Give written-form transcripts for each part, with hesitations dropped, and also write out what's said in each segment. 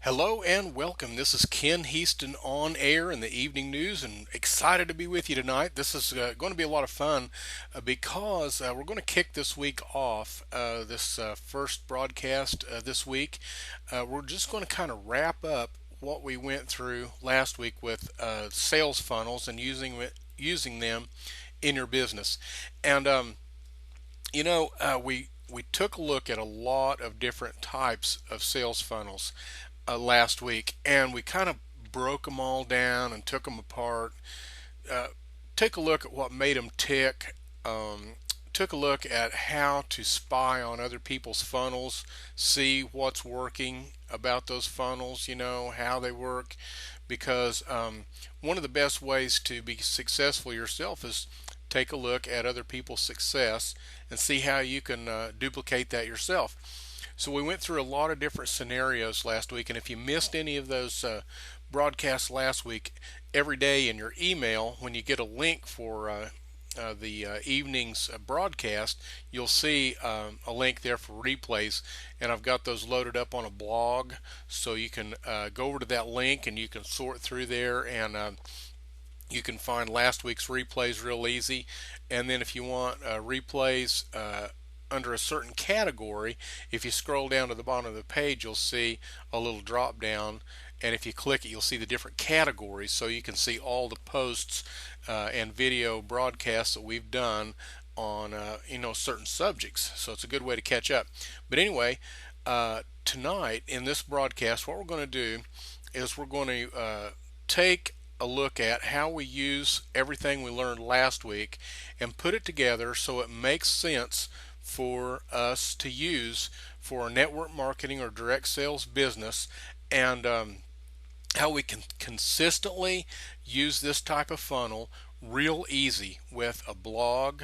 Hello and welcome. This is Ken Heaston on air in the evening news, and excited to be with you tonight. This is going to be a lot of fun because we're going to kick this week off. This first broadcast this week, we're just going to kind of wrap up what we went through last week with sales funnels and using them in your business. And we took a look at a lot of different types of sales funnels last week, and we kind of broke them all down and took them apart. Uh, Take a look at what made them tick. Took a look at how to spy on other people's funnels, see what's working about those funnels, how they work, because one of the best ways to be successful yourself is take a look at other people's success and see how you can duplicate that yourself. So we went through a lot of different scenarios last week, and if you missed any of those broadcasts last week, every day in your email, when you get a link for the evening's broadcast, you'll see a link there for replays, and I've got those loaded up on a blog, so you can go over to that link and you can sort through there, and you can find last week's replays real easy. And then if you want replays under a certain category, if you scroll down to the bottom of the page, you'll see a little drop down, and if you click it, you'll see the different categories, so you can see all the posts and video broadcasts that we've done on certain subjects. So it's a good way to catch up. But anyway, tonight in this broadcast, what we're going to do is we're going to take a look at how we use everything we learned last week and put it together so it makes sense for us to use for a network marketing or direct sales business, and how we can consistently use this type of funnel real easy with a blog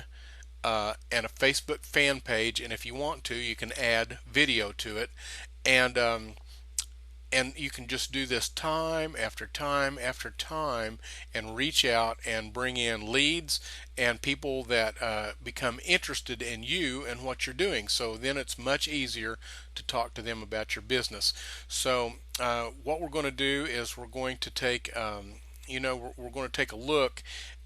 and a Facebook fan page, and if you want to, you can add video to it, and you can just do this time after time after time and reach out and bring in leads and people that become interested in you and what you're doing. So then it's much easier to talk to them about your business. So what we're going to do is we're going to take we're going to take a look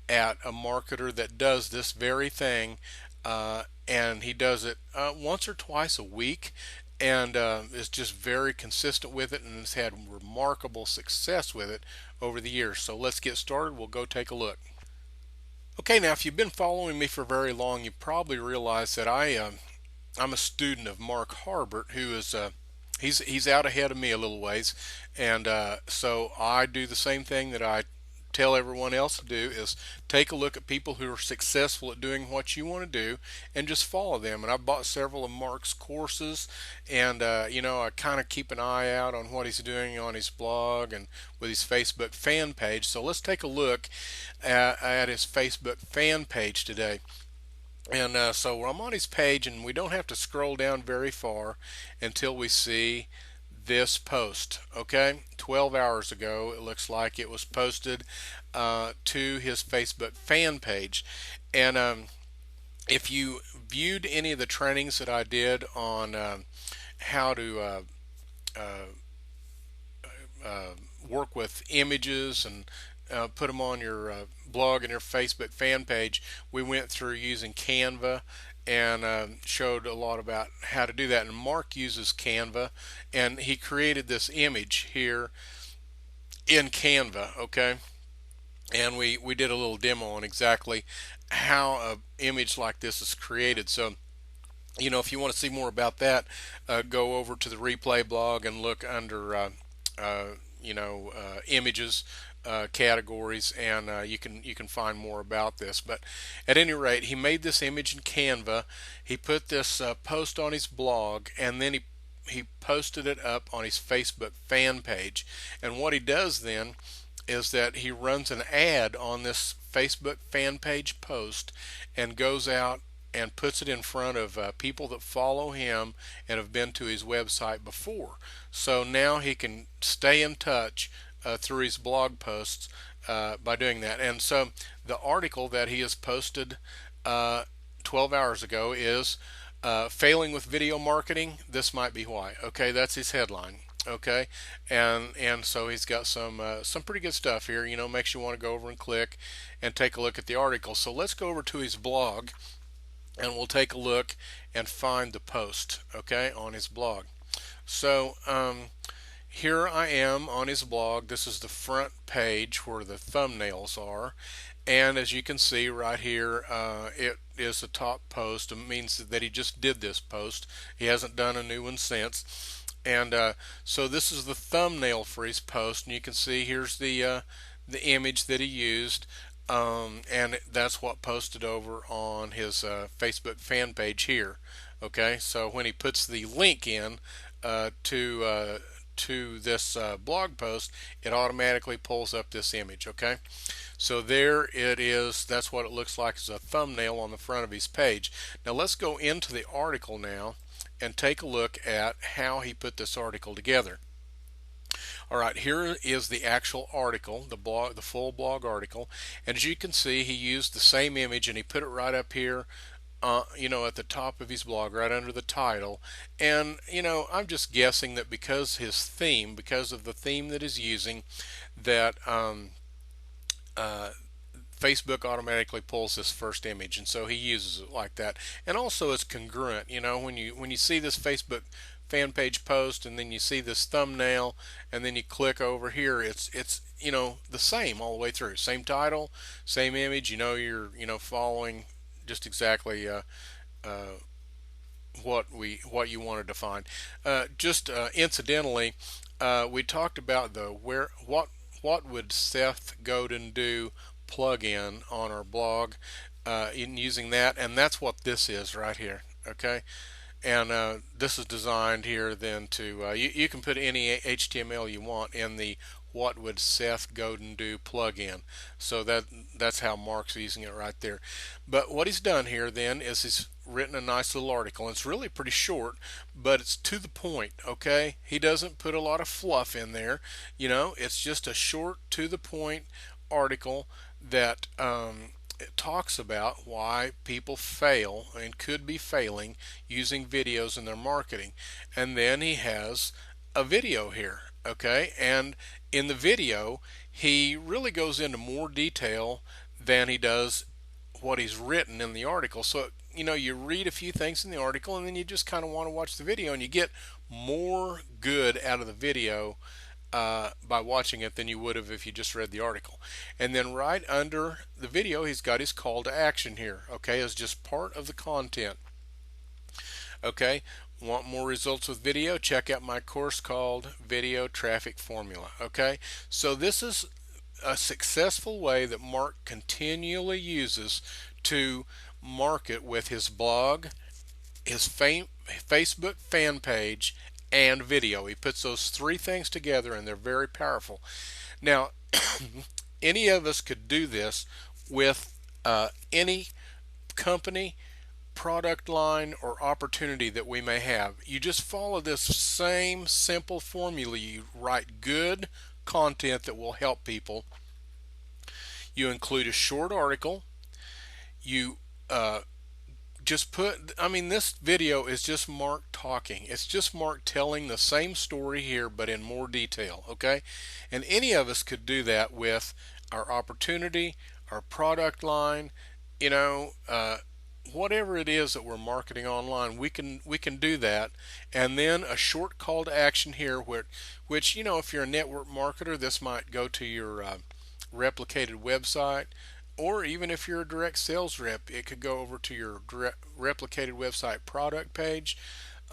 at a marketer that does this very thing, and he does it once or twice a week, and is just very consistent with it and has had remarkable success with it over the years. So let's get started. We'll go take a look. Okay, now if you've been following me for very long, you probably realize that I'm a student of Mark Herbert, who is he's out ahead of me a little ways, and so I do the same thing that I tell everyone else to do, is take a look at people who are successful at doing what you want to do and just follow them. And I bought several of Mark's courses, and I kind of keep an eye out on what he's doing on his blog and with his Facebook fan page. So let's take a look at his Facebook fan page today. And so I'm on his page, and we don't have to scroll down very far until we see this post. Okay, 12 hours ago it looks like it was posted to his Facebook fan page. And if you viewed any of the trainings that I did on how to work with images and put them on your blog and your Facebook fan page, we went through using Canva and showed a lot about how to do that. And Mark uses Canva, and he created this image here in Canva, okay? And we did a little demo on exactly how an image like this is created. So if you want to see more about that, go over to the replay blog and look under images categories, and you can find more about this. But at any rate, he made this image in Canva. He put this post on his blog, and then he posted it up on his Facebook fan page. And what he does then is that he runs an ad on this Facebook fan page post and goes out and puts it in front of people that follow him and have been to his website before. So now he can stay in touch through his blog posts by doing that. And so the article that he has posted 12 hours ago is Failing with Video Marketing, This Might Be Why. Okay, that's his headline. Okay, and so he's got some pretty good stuff here. Makes you want to go over and click and take a look at the article. So let's go over to his blog and we'll take a look and find the post. Okay, on his blog. So here I am on his blog. This is the front page where the thumbnails are. And as you can see right here, it is the top post. It means that he just did this post. He hasn't done a new one since. And so this is the thumbnail for his post. And you can see here's the image that he used. And that's what posted over on his Facebook fan page here. Okay, so when he puts the link in to this blog post, it automatically pulls up this image. Okay, so there it is. That's what it looks like as a thumbnail on the front of his page. Now let's go into the article now and take a look at how he put this article together. All right, here is the actual article, the full blog article, and as you can see, he used the same image and he put it right up here, at the top of his blog, right under the title. And I'm just guessing that because of the theme that he's using, that uh, Facebook automatically pulls this first image, and so he uses it like that. And also, it's congruent. When you see this Facebook fan page post, and then you see this thumbnail, and then you click over here, it's the same all the way through. Same title, same image. You're following just exactly what you wanted to find. Just incidentally, we talked about the what would Seth Godin do plugin on our blog in using that, and that's what this is right here. Okay, and this is designed here then to you can put any HTML you want in the what would Seth Godin do plugin. So that's how Mark's using it right there. But what he's done here then is he's written a nice little article. And it's really pretty short, but it's to the point. Okay, he doesn't put a lot of fluff in there. It's just a short, to the point article that it talks about why people fail and could be failing using videos in their marketing. And then he has a video here. Okay, and in the video he really goes into more detail than he does what he's written in the article. So you read a few things in the article and then you just kind of want to watch the video, and you get more good out of the video by watching it than you would have if you just read the article. And then right under the video he's got his call to action here, okay, as just part of the content. Okay, want more results with video? Check out my course called Video Traffic Formula. Okay, so this is a successful way that Mark continually uses to market with his blog, his Facebook fan page, and video. He puts those three things together and they're very powerful. Now, any of us could do this with any company, product line, or opportunity that we may have. You just follow this same simple formula. You write good content that will help people. You include a short article. You just put, this video is just Mark talking. It's just Mark telling the same story here, but in more detail, okay? And any of us could do that with our opportunity, our product line, whatever it is that we're marketing online. We can do that. And then a short call to action here, which if you're a network marketer, this might go to your replicated website. Or even if you're a direct sales rep, it could go over to your replicated website product page.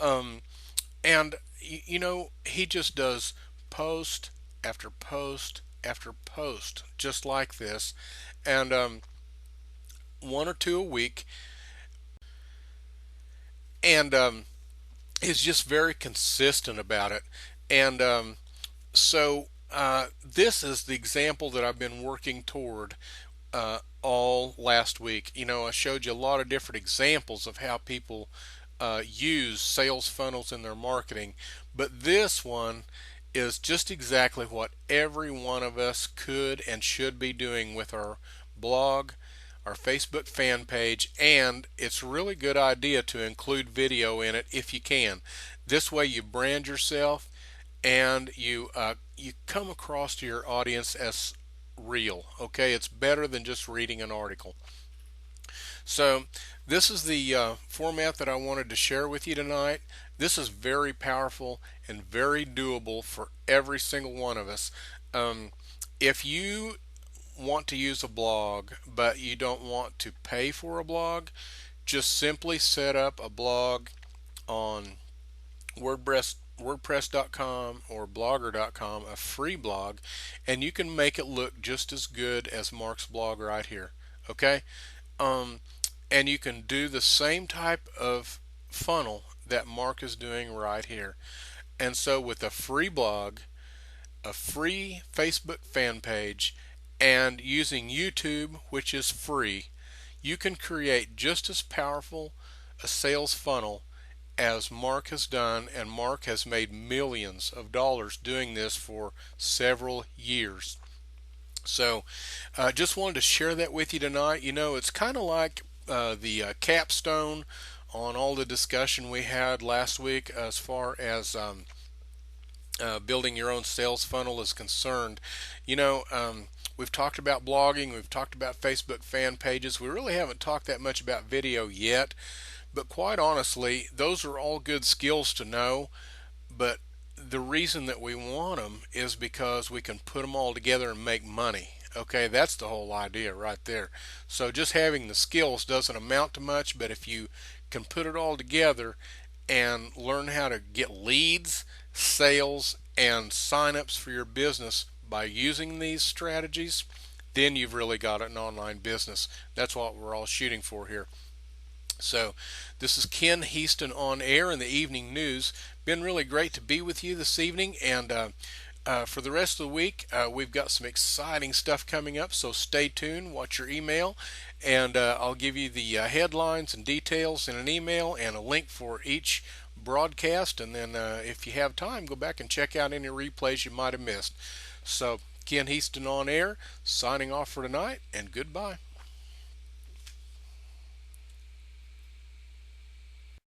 And he just does post after post after post just like this, and one or two a week, and is just very consistent about it. And this is the example that I've been working toward all last week. I showed you a lot of different examples of how people use sales funnels in their marketing, but this one is just exactly what every one of us could and should be doing with our blog, our Facebook fan page, and it's a really good idea to include video in it if you can. This way you brand yourself and you come across to your audience as real. Okay, it's better than just reading an article. So this is the format that I wanted to share with you tonight. This is very powerful and very doable for every single one of us. Um, if you want to use a blog but you don't want to pay for a blog, just simply set up a blog on WordPress.com or Blogger.com, a free blog, and you can make it look just as good as Mark's blog right here. Okay, um, and you can do the same type of funnel that Mark is doing right here. And so, with a free blog, a free Facebook fan page, and using YouTube, which is free, you can create just as powerful a sales funnel as Mark has done, and Mark has made millions of dollars doing this for several years. So, just wanted to share that with you tonight. You know, it's kind of like the capstone on all the discussion we had last week as far as building your own sales funnel is concerned. You know, we've talked about blogging, we've talked about Facebook fan pages. We really haven't talked that much about video yet, but quite honestly, those are all good skills to know. But the reason that we want them is because we can put them all together and make money. Okay, that's the whole idea right there. So just having the skills doesn't amount to much, but if you can put it all together and learn how to get leads, sales, and signups for your business by using these strategies, then you've really got an online business. That's what we're all shooting for here. So, this is Ken Heaston on air in the evening news. Been really great to be with you this evening, and for the rest of the week, we've got some exciting stuff coming up. So stay tuned, watch your email, and I'll give you the headlines and details in an email and a link for each broadcast. And then, if you have time, go back and check out any replays you might have missed. So, Ken Heaston on air, signing off for tonight, and goodbye.